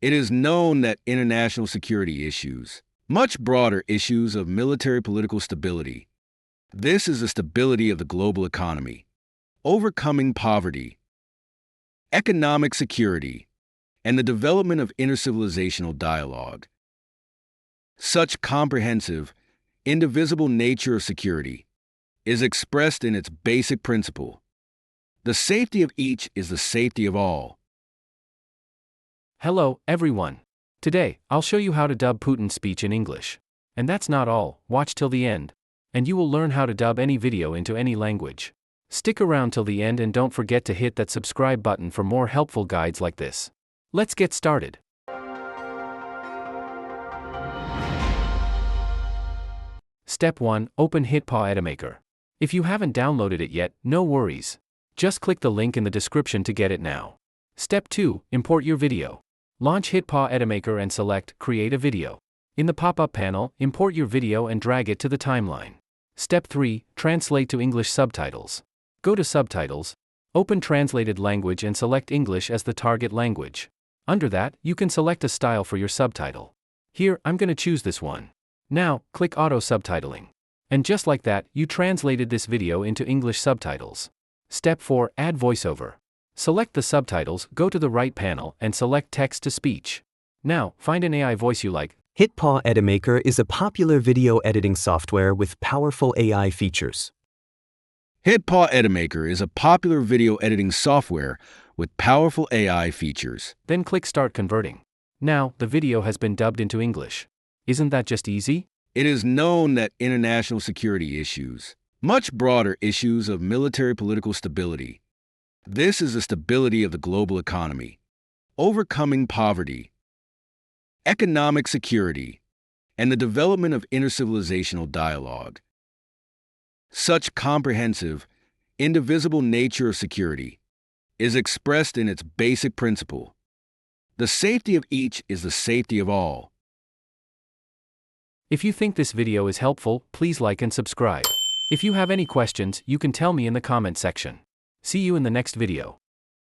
It is known that international security issues, much broader issues of military political stability. This is the stability of the global economy, overcoming poverty, economic security, and the development of intercivilizational dialogue. Such comprehensive, indivisible nature of security is expressed in its basic principle. The safety of each is the safety of all. Hello, everyone. Today, I'll show you how to dub Putin's speech in English. And that's not all, watch till the end. And you will learn how to dub any video into any language. Stick around till the end and don't forget to hit that subscribe button for more helpful guides like this. Let's get started. Step 1. Open HitPaw Edimakor. If you haven't downloaded it yet, no worries. Just click the link in the description to get it now. Step 2. Import your video. Launch HitPaw Edimakor and select Create a Video. In the pop-up panel, import your video and drag it to the timeline. Step 3. Translate to English subtitles. Go to Subtitles, open Translated Language and select English as the target language. Under that, you can select a style for your subtitle. Here, I'm going to choose this one. Now, click Auto Subtitling. And just like that, you translated this video into English subtitles. Step 4. Add Voiceover. Select the subtitles, go to the right panel, and select Text to Speech. Now, find an AI voice you like. HitPaw Edimakor is a popular video editing software with powerful AI features. HitPaw Edimakor is a popular video editing software with powerful AI features. Then click Start Converting. Now, the video has been dubbed into English. Isn't that just easy? It is known that international security issues, much broader issues of military political stability. This is the stability of the global economy, overcoming poverty, economic security, and the development of intercivilizational dialogue. Such comprehensive, indivisible nature of security is expressed in its basic principle. The safety of each is the safety of all. If you think this video is helpful, please like and subscribe. If you have any questions, you can tell me in the comment section. See you in the next video.